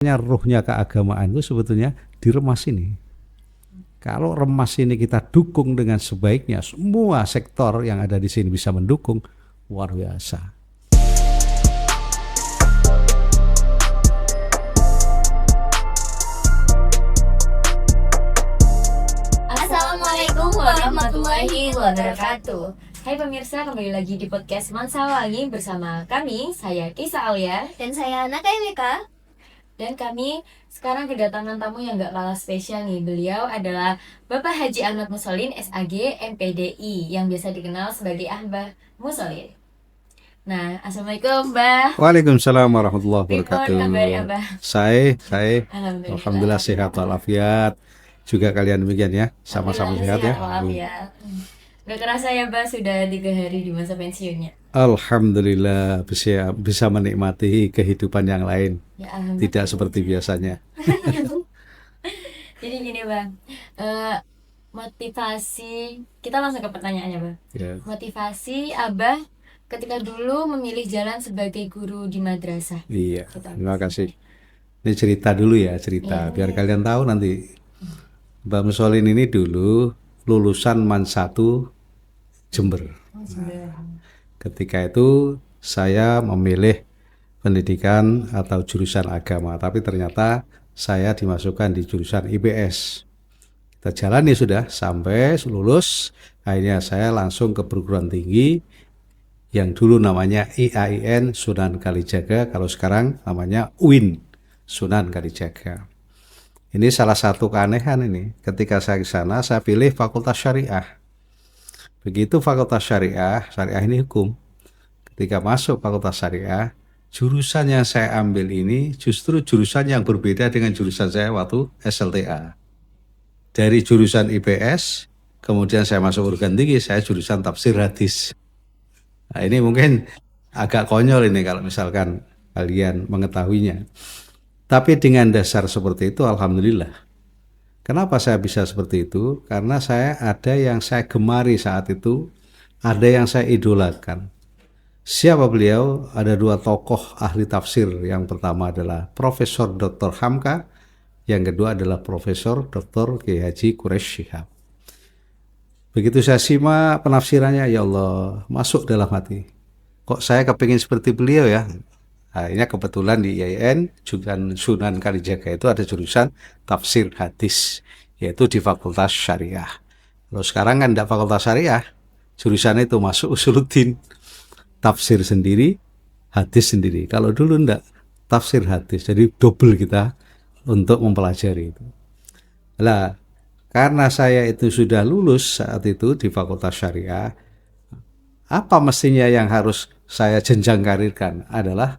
Ruhnya keagamaan itu sebetulnya diremas ini. Kalau remas ini kita dukung dengan sebaiknya, semua sektor yang ada di sini bisa mendukung, luar biasa. Assalamualaikum warahmatullahi wabarakatuh. Hai pemirsa, kembali lagi di podcast Mansawangi bersama kami, saya Kisa Alia dan saya Naka Emeka. Dan kami sekarang kedatangan tamu yang gak kalah spesial nih. Beliau adalah Bapak Haji Ahmad Mussolin, SAG, MPDI, yang biasa dikenal sebagai Mbah Mussolin. Nah, Assalamualaikum Mbah. Waalaikumsalam warahmatullahi wabarakatuh. Pripun kabari, Abah? Saya Alhamdulillah sehat walafiat. Juga kalian demikian ya, sama-sama sehat ya. Walafiat. Gak kerasa ya Mbah, sudah 3 hari di masa pensiunnya. Alhamdulillah bisa menikmati kehidupan yang lain. Ya, alhamdulillah. Tidak seperti biasanya. Jadi gini Bang, motivasi, kita langsung ke pertanyaannya Bang. Ya. Motivasi Abah ketika dulu memilih jalan sebagai guru di madrasah. Iya, terima kasih. Ini cerita dulu ya, cerita biar kalian tahu nanti. Mbak Mussolin ini dulu lulusan MAN 1 Jember. Ketika itu saya memilih pendidikan atau jurusan agama, tapi ternyata saya dimasukkan di jurusan IPS. Kita jalani sudah sampai lulus, akhirnya saya langsung ke perguruan tinggi yang dulu namanya IAIN Sunan Kalijaga, kalau sekarang namanya UIN Sunan Kalijaga. Ini salah satu keanehan ini. Ketika saya ke sana, saya pilih Fakultas Syariah. Begitu Fakultas Syariah ini hukum. Ketika masuk Fakultas Syariah, jurusan yang saya ambil ini justru jurusan yang berbeda dengan jurusan saya waktu SLTA. Dari jurusan IPS, kemudian saya masuk perguruan tinggi, saya jurusan tafsir hadis. Nah, ini mungkin agak konyol ini kalau misalkan kalian mengetahuinya. Tapi dengan dasar seperti itu, alhamdulillah. Kenapa saya bisa seperti itu? Karena ada yang saya gemari saat itu, ada yang saya idolakan. Siapa beliau? Ada 2 tokoh ahli tafsir. Yang pertama adalah Profesor Dr. Hamka, yang kedua adalah Profesor Dr. Kiai Haji Quraish Shihab. Begitu saya simak penafsirannya, ya Allah, masuk dalam hati. Kok saya kepingin seperti beliau ya? Akhirnya kebetulan di IAIN jurusan Sunan Kalijaga itu ada jurusan tafsir hadis, yaitu di Fakultas Syariah. Kalau sekarang kan tidak Fakultas Syariah, jurusan itu masuk Usuluddin, tafsir sendiri, hadis sendiri. Kalau dulu tidak, tafsir hadis, jadi double kita untuk mempelajari itu. Nah, karena saya itu sudah lulus saat itu di Fakultas Syariah, apa mestinya yang harus saya jenjang karirkan adalah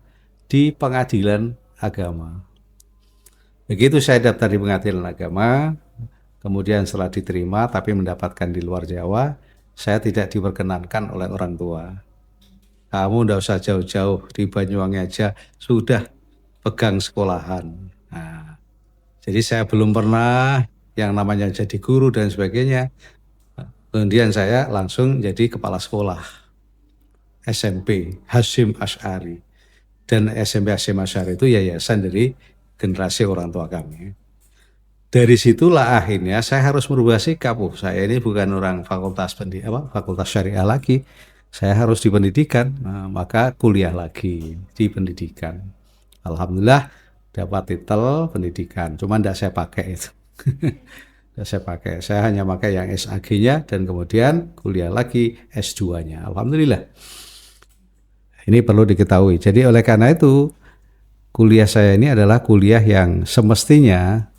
di pengadilan agama. Begitu saya daftar di pengadilan agama, kemudian setelah diterima tapi mendapatkan di luar Jawa, saya tidak diperkenankan oleh orang tua. Kamu tidak usah jauh-jauh, di Banyuwangi aja sudah pegang sekolahan. Nah, jadi saya belum pernah yang namanya jadi guru dan sebagainya. Kemudian saya langsung jadi kepala sekolah SMP Hasyim Asy'ari. Dan SMP Hasyim Asy'ari itu yayasan dari generasi orang tua kami. Dari situlah akhirnya saya harus merubah sikap. Saya ini bukan orang fakultas syariah lagi. Saya harus di pendidikan. Nah, maka kuliah lagi di pendidikan. Alhamdulillah dapat titel pendidikan. Cuma tidak saya pakai itu. Saya hanya pakai yang SAG-nya dan kemudian kuliah lagi S2-nya. Alhamdulillah. Ini perlu diketahui. Jadi oleh karena itu, kuliah saya ini adalah kuliah yang semestinya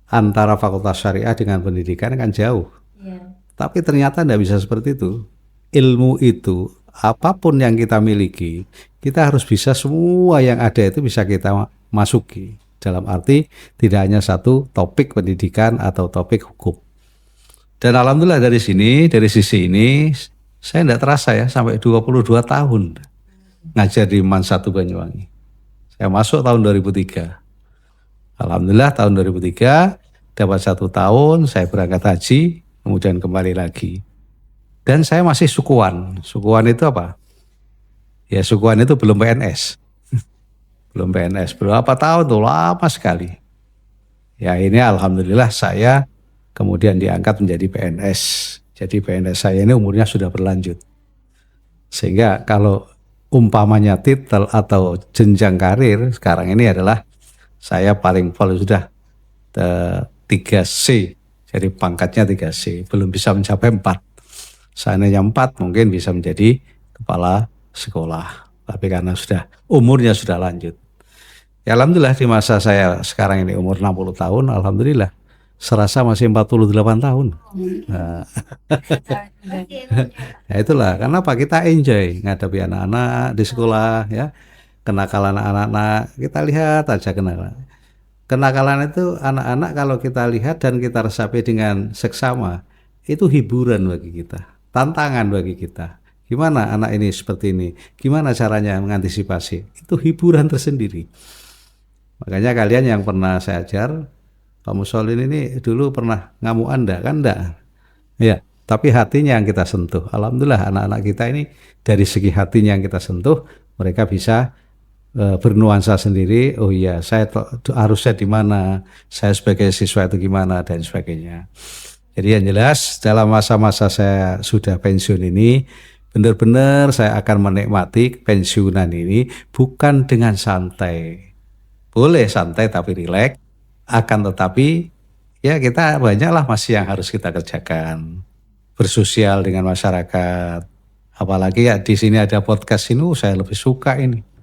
antara Fakultas Syariah dengan pendidikan kan jauh. Tapi ternyata tidak bisa seperti itu. Ilmu itu, apapun yang kita miliki, kita harus bisa semua yang ada itu bisa kita masuki. Dalam arti tidak hanya satu topik pendidikan atau topik hukum. Dan alhamdulillah dari sisi ini, saya tidak terasa ya sampai 22 tahun. Ngajar di MAN 1 Banyuwangi. Saya masuk tahun 2003. Alhamdulillah tahun 2003 dapat 1 tahun, saya berangkat haji, kemudian kembali lagi. Dan saya masih sukuan. Sukuan itu apa? Ya sukuan itu belum PNS. belum PNS. Berapa tahun tuh, lama sekali. Ya ini alhamdulillah saya kemudian diangkat menjadi PNS. Jadi PNS saya ini umurnya sudah berlanjut. Sehingga kalau umpamanya titel atau jenjang karir sekarang ini adalah saya paling sudah 3C. Jadi pangkatnya 3C, belum bisa mencapai 4. Seandainya 4 mungkin bisa menjadi kepala sekolah. Tapi karena umurnya sudah lanjut. Ya alhamdulillah di masa saya sekarang ini umur 60 tahun, alhamdulillah serasa masih 48 tahun. Nah, ya itulah, karena apa? Kita enjoy ngadepi anak-anak di sekolah ya. Kenakalan anak-anak, kita lihat aja kenakalan itu anak-anak kalau kita lihat dan kita resapi dengan seksama, itu hiburan bagi kita, tantangan bagi kita. Gimana anak ini seperti ini? Gimana caranya mengantisipasi? Itu hiburan tersendiri. Makanya kalian yang pernah saya ajar, Pak Musholin ini dulu pernah ngamuk Anda, kan enggak? Ya, tapi hatinya yang kita sentuh. Alhamdulillah anak-anak kita ini dari segi hatinya yang kita sentuh, mereka bisa bernuansa sendiri. Oh iya, saya harusnya di mana, saya sebagai siswa itu gimana dan sebagainya. Jadi yang jelas dalam masa-masa saya sudah pensiun ini, benar-benar saya akan menikmati pensiunan ini bukan dengan santai. Boleh santai tapi rileks, akan tetapi ya kita banyaklah masih yang harus kita kerjakan. Bersosial dengan masyarakat. Apalagi ya di sini ada podcast ini, saya lebih suka ini.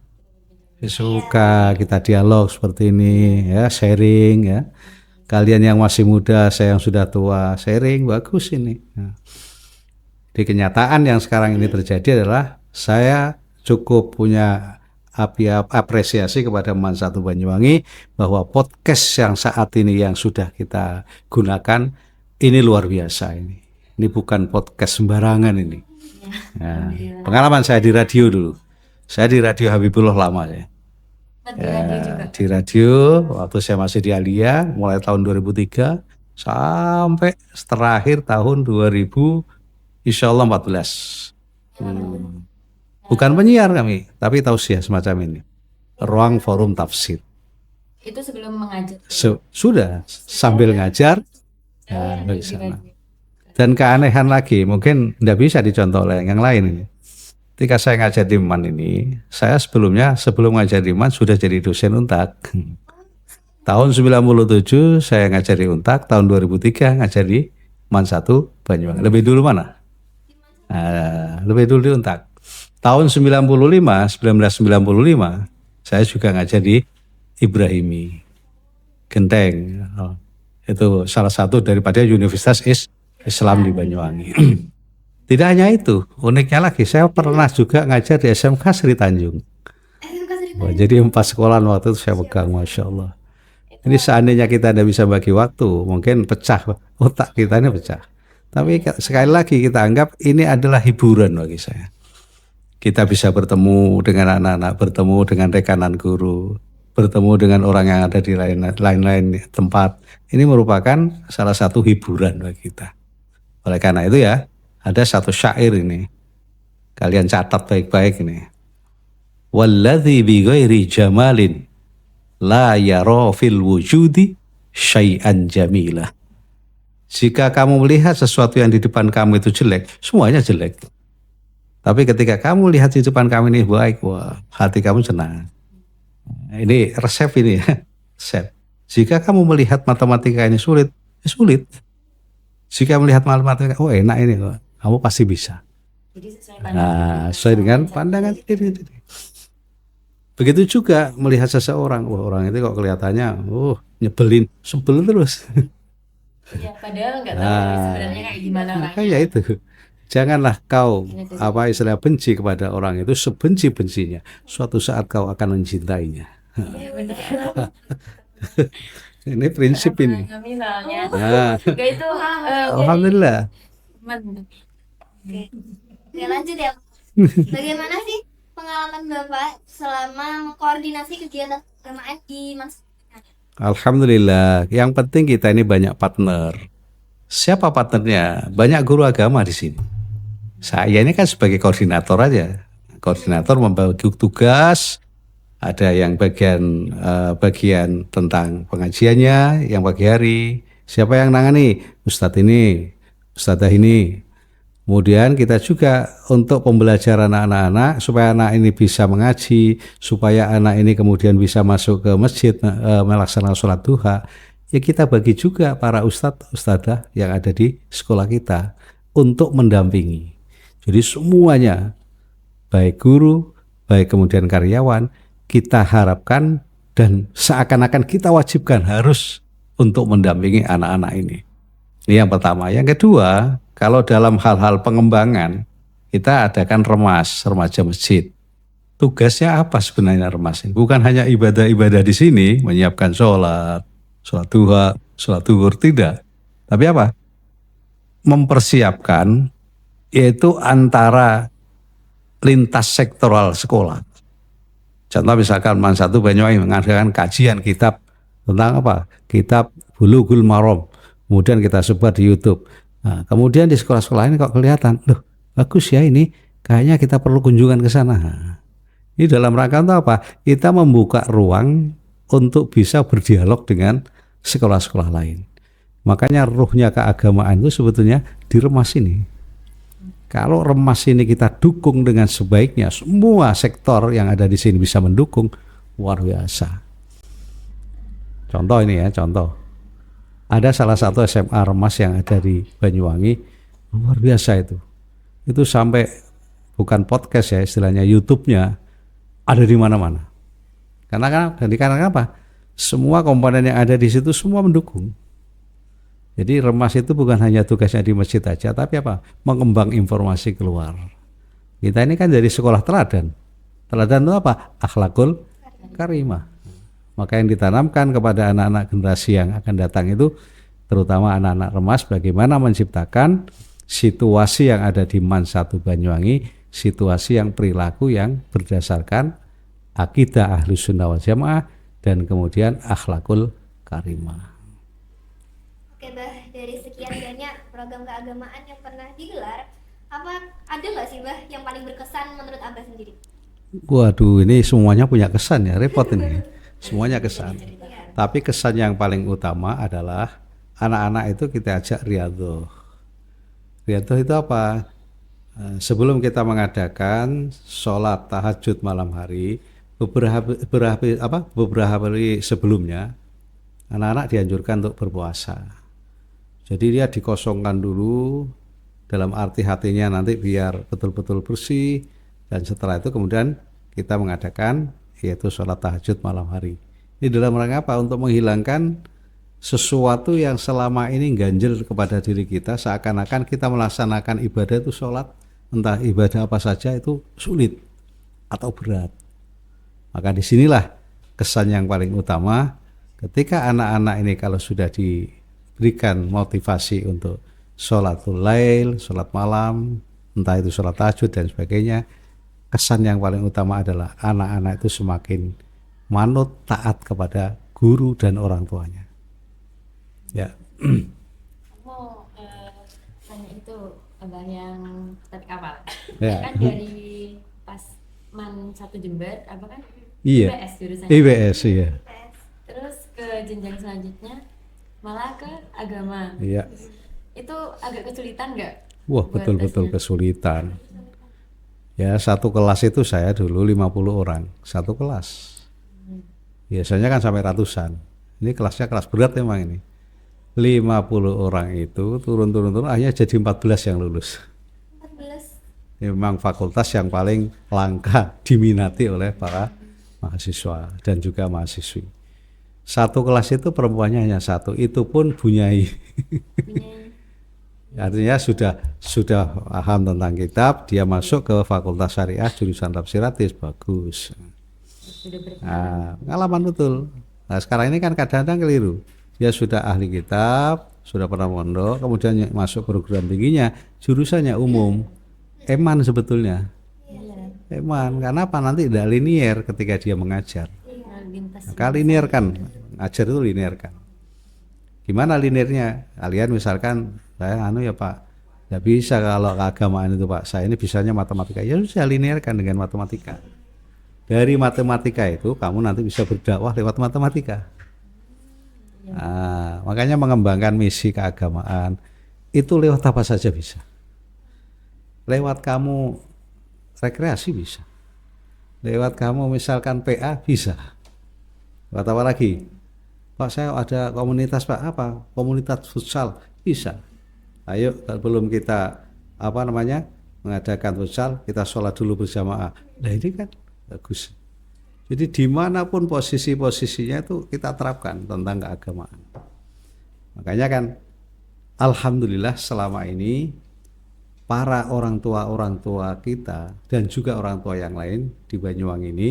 Suka kita dialog seperti ini ya, sharing ya. Kalian yang masih muda, saya yang sudah tua, sharing bagus ini. Nah, di kenyataan yang sekarang ini terjadi adalah saya cukup punya apresiasi kepada Man Satu Banyuwangi bahwa podcast yang saat ini yang sudah kita gunakan ini luar biasa ini. Ini bukan podcast sembarangan ini. Nah, pengalaman saya di radio dulu. Saya di radio Habibullah lama ya. Di radio waktu saya masih di Alia mulai tahun 2003 sampai terakhir tahun 2000 insya Allah 14. Bukan penyiar kami, tapi tausiah semacam ini. Ruang forum tafsir. Itu sebelum mengajar. Sudah sambil ngajar ya, di sana. Dan keanehan lagi, mungkin tidak bisa dicontoh oleh yang lain ini. Ketika saya ngajar di MAN ini, saya sebelum ngajar di MAN sudah jadi dosen Untak. Tahun 97 saya ngajar di Untak, tahun 2003 ngajar di MAN 1 Banyuwangi. Lebih dulu mana? Lebih dulu di Untak. Tahun 1995 saya juga ngajar di Ibrahimi Genteng. Itu salah satu daripada Universitas Islam di Banyuwangi. Tidak hanya itu, uniknya lagi saya pernah juga ngajar di SMK Sri Tanjung. Jadi 4 sekolah waktu itu saya pegang, Masya Allah. Ini seandainya kita tidak bisa bagi waktu, mungkin pecah, otak kita ini pecah. Tapi sekali lagi kita anggap ini adalah hiburan bagi saya. Kita bisa bertemu dengan anak-anak, bertemu dengan rekanan guru, bertemu dengan orang yang ada di lain-lain tempat. Ini merupakan salah satu hiburan bagi kita. Oleh karena itu ya, ada satu syair ini. Kalian catat baik-baik ini. Walladzi bi ghairi jamalin la yara fil wujudi syai'an jamilah. Jika kamu melihat sesuatu yang di depan kamu itu jelek, semuanya jelek. Tapi ketika kamu lihat di depan kamu ini baik, wah, hati kamu senang. Ini resep ini ya, resep. Jika kamu melihat matematika ini sulit, ya sulit. Jika melihat matematika, oh enak ini, kamu pasti bisa. Sesuai dengan pandangan diri. Begitu juga melihat seseorang, wah orang itu kok kelihatannya, nyebelin, sebel terus. Ya, padahal nggak tahu sebenarnya kayak gimana orangnya. Kayak itu. Janganlah kau benci kepada orang itu sebenci-bencinya. Suatu saat kau akan mencintainya. Ini prinsip ini. Nah, itu alhamdulillah. Oke, lanjut ya. Bagaimana sih pengalaman Bapak selama mengkoordinasi kegiatan PMAN di Mas? Alhamdulillah. Yang penting kita ini banyak partner. Siapa partnernya? Banyak guru agama di sini. Saya ini kan sebagai koordinator aja. Koordinator membagi tugas, ada yang bagian tentang pengajiannya yang pagi hari. Siapa yang nangani? Ustadz ini, Ustadzah ini. Kemudian kita juga untuk pembelajaran anak-anak supaya anak ini bisa mengaji, supaya anak ini kemudian bisa masuk ke masjid melaksanakan sholat duha. Ya kita bagi juga para ustadz, ustadzah yang ada di sekolah kita untuk mendampingi. Jadi semuanya, baik guru, baik kemudian karyawan, kita harapkan dan seakan-akan kita wajibkan harus untuk mendampingi anak-anak ini. Ini yang pertama. Yang kedua, kalau dalam hal-hal pengembangan, kita adakan remas, remaja masjid. Tugasnya apa sebenarnya remas ini? Bukan hanya ibadah-ibadah di sini, menyiapkan sholat duha, sholat zuhur, tidak. Tapi apa? Mempersiapkan, yaitu antara lintas sektoral sekolah. Contoh misalkan Man 1 Banyuwangi mengadakan kajian kitab tentang apa? Kitab Bulughul Maram. Kemudian kita sebar di YouTube. Nah, kemudian di sekolah-sekolah ini kok kelihatan, loh bagus ya ini, kayaknya kita perlu kunjungan ke sana. Ini dalam rangka untuk apa? Kita membuka ruang untuk bisa berdialog dengan sekolah-sekolah lain. Makanya ruhnya keagamaan itu sebetulnya di remas ini. Kalau remas ini kita dukung dengan sebaiknya, semua sektor yang ada di sini bisa mendukung, luar biasa. Contoh ini ya, contoh. Ada salah satu SMA remas yang ada di Banyuwangi, luar biasa itu. Itu sampai bukan podcast ya, istilahnya YouTube-nya ada di mana-mana. Karena apa? Semua komponen yang ada di situ semua mendukung. Jadi remas itu bukan hanya tugasnya di masjid aja, tapi apa? Mengembang informasi keluar. Kita ini kan dari sekolah teladan. Teladan itu apa? Akhlakul karimah. Maka yang ditanamkan kepada anak-anak generasi yang akan datang itu, terutama anak-anak remas, bagaimana menciptakan situasi yang ada di Man 1 Banyuwangi, situasi yang perilaku yang berdasarkan akidah Ahlus Sunnah wal Jamaah dan kemudian akhlakul karimah. Oke Bah, dari sekian banyak program keagamaan yang pernah digelar, ada nggak sih Bah yang paling berkesan menurut Abah sendiri? Waduh, ini semuanya punya kesan ya, repot ini. Semuanya kesan. Tapi kesan yang paling utama adalah anak-anak itu kita ajak riyadhah. Riyadhah itu apa? Sebelum kita mengadakan sholat tahajud malam hari, beberapa hari sebelumnya, anak-anak dianjurkan untuk berpuasa. Jadi dia dikosongkan dulu, dalam arti hatinya nanti biar betul-betul bersih, dan setelah itu kemudian kita mengadakan yaitu sholat tahajud malam hari. Ini dalam rangka apa? Untuk menghilangkan sesuatu yang selama ini ganjil kepada diri kita, seakan-akan kita melaksanakan ibadah itu sholat, entah ibadah apa saja itu sulit atau berat. Maka disinilah kesan yang paling utama, ketika anak-anak ini kalau sudah diberikan motivasi untuk sholatul lail, sholat malam, entah itu sholat tahajud dan sebagainya, kesan yang paling utama adalah anak-anak itu semakin manut, taat kepada guru dan orang tuanya. Ya. Mau tanya itu Abah yang tadi kapal. Ya. Kan dari pas Man 1 Jember, apa kan? Iya. IPS jurusannya. IPS iya. Terus ke jenjang selanjutnya malah ke agama. Iya. Itu agak kesulitan nggak? Wah, betul-betul kesulitan. Ya, satu kelas itu saya dulu 50 orang, satu kelas. Biasanya kan sampai ratusan. Ini kelasnya kelas berat memang ini. 50 orang itu turun akhirnya jadi 14 yang lulus. 14. Ini memang fakultas yang paling langka diminati oleh para mahasiswa dan juga mahasiswi. Satu kelas itu perempuannya hanya satu, itu pun bunyai. Artinya sudah paham tentang kitab, dia masuk ke Fakultas Syariah jurusan tafsir hadis, bagus. Nah, pengalaman betul. Nah, sekarang ini kan kadang-kadang keliru. Dia sudah ahli kitab, sudah pernah mondok, kemudian masuk program tingginya, jurusannya umum. Eman sebetulnya. Eman, karena apa? Nanti tidak linier ketika dia mengajar. Maka linear kan, ngajar itu linear kan. Gimana linearnya? Kalian misalkan saya ya Pak, nggak bisa kalau keagamaan itu Pak, saya ini bisanya matematika, ya saya linearkan dengan matematika. Dari matematika itu kamu nanti bisa berdakwah lewat matematika. Nah, makanya mengembangkan misi keagamaan itu lewat apa saja bisa. Lewat kamu rekreasi bisa. Lewat kamu misalkan PA bisa. Lewat apa lagi? Pak, saya ada komunitas Pak, apa? Komunitas futsal bisa. Ayo, sebelum kita mengadakan futsal, kita sholat dulu berjamaah. Nah ini kan bagus. Jadi dimanapun posisinya itu kita terapkan tentang keagamaan. Makanya kan, alhamdulillah selama ini para orang tua kita dan juga orang tua yang lain di Banyuwangi ini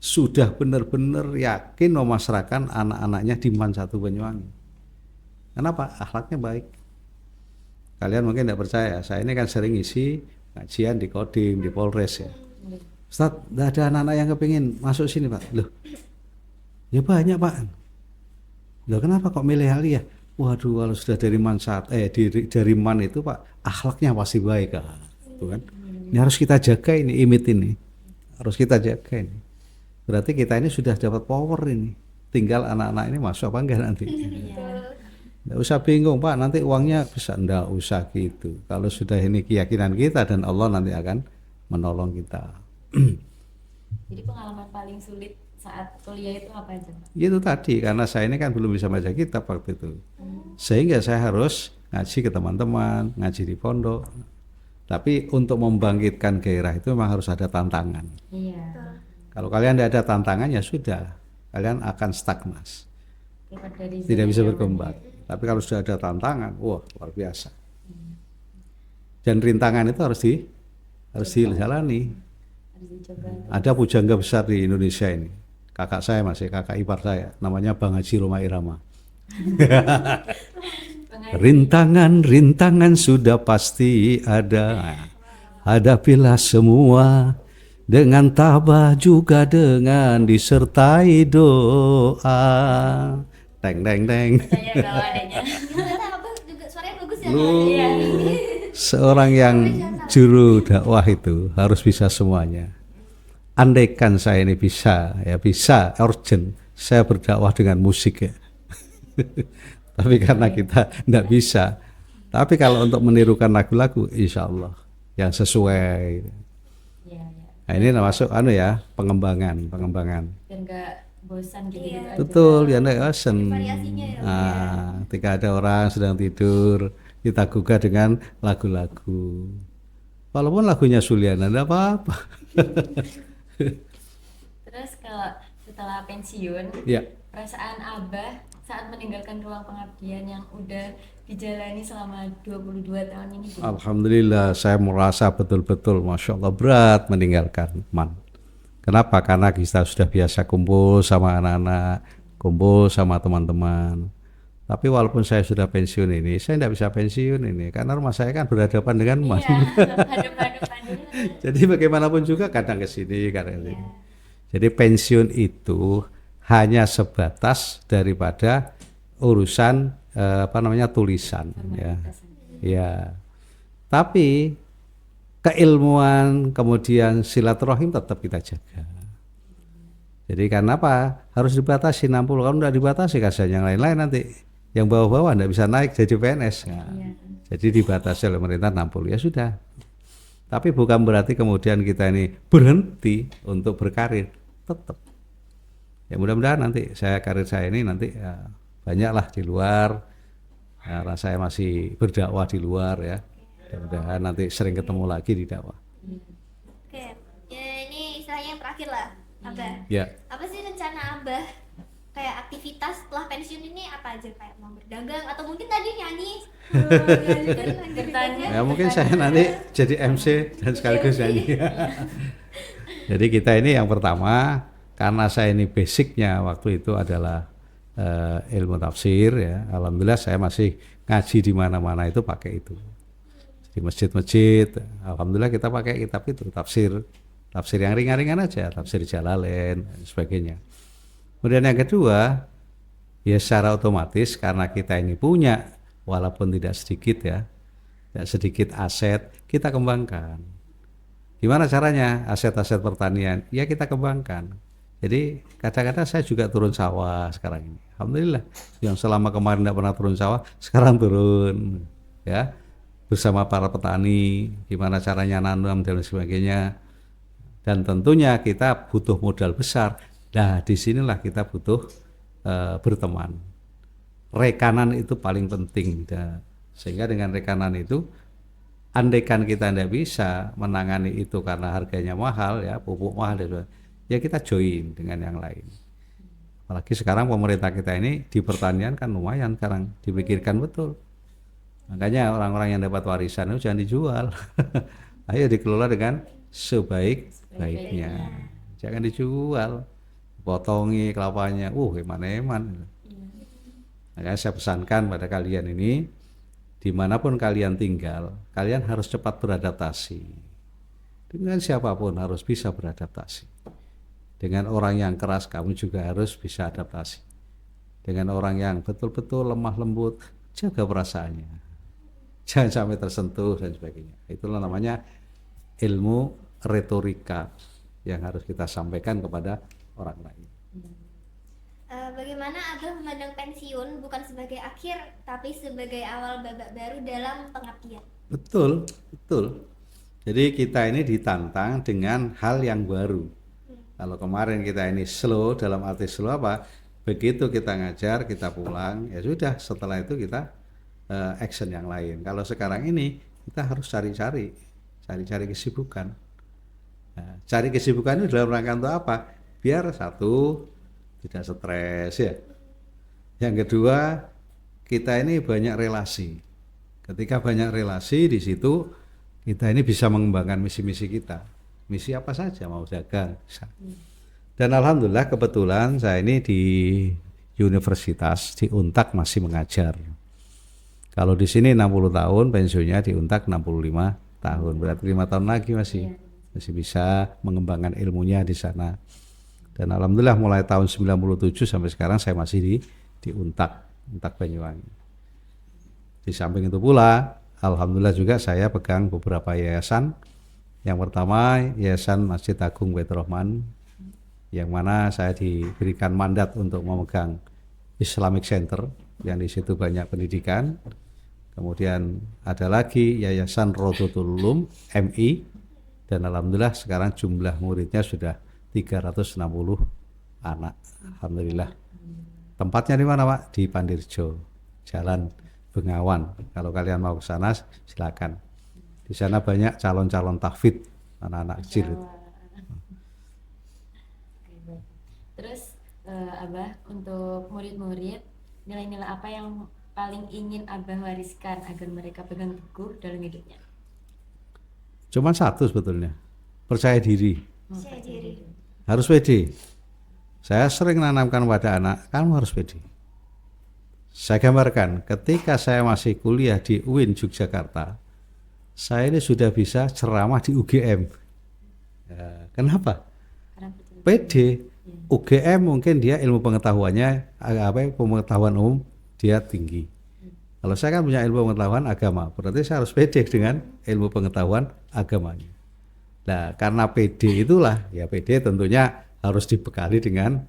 sudah benar-benar yakin memasrahkan anak-anaknya di MAN 1 Banyuwangi. Kenapa? Akhlaknya baik. Kalian mungkin tidak percaya, saya ini kan sering isi kajian di Kodim, di Polres ya. Ustadz, tidak ada anak-anak yang kepingin masuk sini Pak. Loh, ya banyak Pak. Loh kenapa kok milih Alia? Waduh, kalau sudah dari MAN dari MAN itu Pak, akhlaknya pasti baik kan. Itu kan. Ini harus kita jaga ini, imit ini. Harus kita jaga ini. Berarti kita ini sudah dapat power ini. Tinggal anak-anak ini masuk apa enggak nanti. Nggak usah bingung Pak, nanti uangnya bisa. Nggak usah gitu. Kalau sudah ini keyakinan kita dan Allah nanti akan menolong kita. Jadi pengalaman paling sulit saat kuliah itu apa aja Pak? Itu tadi, karena saya ini kan belum bisa baca kitab waktu itu. Sehingga saya harus ngaji ke teman-teman, ngaji di pondok. Tapi untuk membangkitkan gairah itu memang harus ada tantangan. Iya. Kalau kalian tidak ada tantangan ya sudah, kalian akan stagnas, tidak bisa berkembang. Tapi kalau sudah ada tantangan, wah luar biasa. Dan rintangan itu harus dijalani. Ada pujangga besar di Indonesia ini, kakak saya kakak ipar saya, namanya Bang Haji Roma Irama. Rintangan sudah pasti ada, hadapilah semua dengan tabah juga dengan disertai doa. Teng. Percaya kalau adanya. Ternyata Abah juga suaranya bagus ya. Iya. Seorang yang juru dakwah itu harus bisa semuanya. Andaikan saya ini bisa urgent, saya berdakwah dengan musik ya. Tapi karena kita tidak bisa. Tapi kalau untuk menirukan lagu-lagu, insya Allah yang sesuai. Nah, ini masuk pengembangan. Dan gak bosan gitu. Iya. Betul, ya enggak bosan. Variasinya ya. Nah, ketika ada orang sedang tidur, kita gugah dengan lagu-lagu. Walaupun lagunya Suliana, enggak apa-apa. Terus kalau setelah pensiun, Ya. perasaan Abah saat meninggalkan ruang pengabdian yang udah dijalani selama 22 tahun ini gimana? Alhamdulillah, saya merasa betul-betul Masya Allah berat meninggalkan MAN. Kenapa? Karena kita sudah biasa kumpul sama anak-anak, kumpul sama teman-teman. Tapi walaupun saya sudah pensiun ini, saya tidak bisa pensiun ini karena rumah saya kan berhadapan dengan MAN. Iya, hadap-hadapan dulu. Jadi bagaimanapun juga kadang ke sini, kadang ke sini. Jadi pensiun itu hanya sebatas daripada urusan tulisan ya. Ya. Tapi keilmuan kemudian silaturahim tetap kita jaga. Jadi karena apa? Harus dibatasi 60. Kalau tidak dibatasi kasihan yang lain-lain nanti yang bawah-bawah tidak bisa naik jadi PNS. Nah, jadi dibatasi oleh pemerintah 60 ya sudah. Tapi bukan berarti kemudian kita ini berhenti untuk berkarir, tetap. Ya mudah-mudahan nanti karir saya ini nanti ya, banyaklah di luar. Karena saya masih berdakwah di luar ya. Mudah-mudahan nanti sering ketemu lagi di dakwah. Oke, ya ini istilahnya yang terakhir lah, Abah. Ya. Apa sih rencana Abah kayak aktivitas setelah pensiun ini apa aja, kayak mau berdagang atau mungkin tadi nyanyi? Ya mungkin saya nanti jadi MC dan sekaligus nyanyi. Jadi kita ini yang pertama, karena saya ini basicnya waktu itu adalah ilmu tafsir ya. Alhamdulillah saya masih ngaji di mana-mana itu pakai itu. Di masjid-masjid, alhamdulillah kita pakai kitab itu, tafsir yang ringan-ringan aja, tafsir Jalalain dan sebagainya. Kemudian yang kedua, ya secara otomatis karena kita ini punya walaupun tidak sedikit ya, tidak sedikit aset, kita kembangkan. Gimana caranya? Aset-aset pertanian, ya kita kembangkan. Jadi kadang-kadang saya juga turun sawah sekarang ini. Alhamdulillah, yang selama kemarin tidak pernah turun sawah, sekarang turun. Ya, bersama para petani, gimana caranya nanam dan sebagainya. Dan tentunya kita butuh modal besar. Nah, disinilah kita butuh berteman. Rekanan itu paling penting. Sehingga dengan rekanan itu, andaikan kita tidak bisa menangani itu karena harganya mahal, ya pupuk mahal, ya kita join dengan yang lain. Apalagi sekarang pemerintah kita ini di pertanian kan lumayan sekarang, dipikirkan betul. Makanya orang-orang yang dapat warisan itu jangan dijual. Ayo dikelola dengan sebaik-baiknya. Jangan dijual. Potongi kelapanya, eman-eman. Makanya saya pesankan pada kalian ini, dimanapun kalian tinggal, kalian harus cepat beradaptasi. Dengan siapapun harus bisa beradaptasi. Dengan orang yang keras, kamu juga harus bisa adaptasi. Dengan orang yang betul-betul lemah lembut, jaga perasaannya. Jangan sampai tersentuh dan sebagainya. Itulah namanya ilmu retorika yang harus kita sampaikan kepada orang lain. Bagaimana Abah memandang pensiun bukan sebagai akhir, tapi sebagai awal babak baru dalam pengabdian? Betul, betul. Jadi kita ini ditantang dengan hal yang baru. Kalau kemarin kita ini slow, dalam arti slow apa? Begitu kita ngajar, kita pulang, ya sudah. Setelah itu kita action yang lain. Kalau sekarang ini kita harus cari kesibukan. Nah, cari kesibukan itu dalam rangka untuk apa? Biar satu, tidak stres ya. Yang kedua, kita ini banyak relasi. Ketika banyak relasi, di situ kita ini bisa mengembangkan misi-misi kita. Misi apa saja, mau dagang bisa. Dan alhamdulillah kebetulan saya ini di universitas di Untak masih mengajar. Kalau di sini 60 tahun, pensiunnya di Untak 65 tahun. Berarti 5 tahun lagi masih bisa mengembangkan ilmunya di sana. Dan alhamdulillah mulai tahun 97 sampai sekarang saya masih di Untak Banyuwangi. Di samping itu pula, alhamdulillah juga saya pegang beberapa yayasan. Yang pertama, Yayasan Masjid Agung Baitur Rahman, yang mana saya diberikan mandat untuk memegang Islamic Center, yang di situ banyak pendidikan. Kemudian ada lagi Yayasan Rodotul Ulum MI, dan alhamdulillah sekarang jumlah muridnya sudah 360 anak. Alhamdulillah. Tempatnya di mana, Pak? Di Pandirjo, Jalan Bengawan. Kalau kalian mau ke sana silakan. Di sana banyak calon-calon tahfidz, anak-anak kecil. Terus Abah, untuk murid-murid, nilai-nilai apa yang paling ingin Abah wariskan agar mereka pegang teguh dalam hidupnya? Cuman satu sebetulnya, percaya diri. Percaya diri. Harus pede. Saya sering menanamkan pada anak, kamu harus pede. Saya gambarkan, ketika saya masih kuliah di UIN Yogyakarta, saya ini sudah bisa ceramah di UGM. Ya, kenapa? Pede. UGM mungkin dia ilmu pengetahuannya, pengetahuan umum dia tinggi. Kalau saya kan punya ilmu pengetahuan agama, berarti saya harus pede dengan ilmu pengetahuan agamanya. Nah, karena PD itulah, ya PD tentunya harus dibekali dengan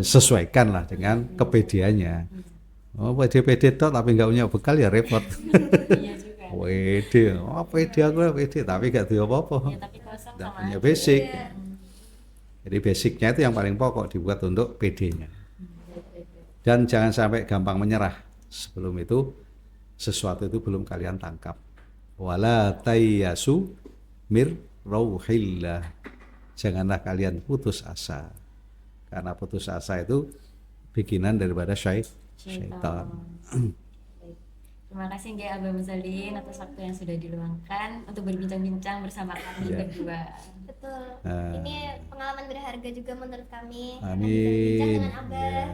sesuaikan lah dengan kepedeannya. Oh, PD toh tapi nggak punya bekal ya repot. PD, PD aku PD tapi nggak tahu apa-apa. Nggak punya basic. Jadi basicnya itu yang paling pokok dibuat untuk PD-nya. Dan jangan sampai gampang menyerah. Sebelum itu sesuatu itu belum kalian tangkap. Wala tayyasu mir rauhillah. Janganlah kalian putus asa. Karena putus asa itu bikinan daripada syaitan. Terima kasih nggih Abah Muzalin atas waktu yang sudah diluangkan untuk berbincang-bincang bersama kami berdua. Betul. Ini pengalaman berharga juga menurut kami. Amin. Berbincang dengan Abah.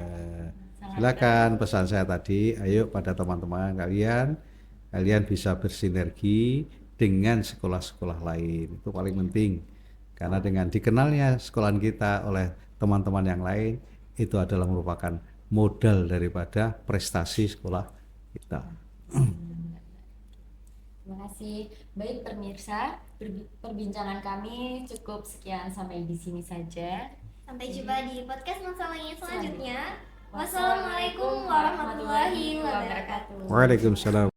Silakan pesan saya tadi, ayo pada teman-teman kalian bisa bersinergi dengan sekolah-sekolah lain. Itu paling penting. Karena dengan dikenalnya sekolahan kita oleh teman-teman yang lain, itu adalah merupakan modal daripada prestasi sekolah kita. Terima kasih. Baik pemirsa, perbincangan kami cukup sekian sampai di sini saja. Sampai jumpa di podcast Monsolin selanjutnya. Wassalamualaikum warahmatullahi wabarakatuh. Waalaikumsalam.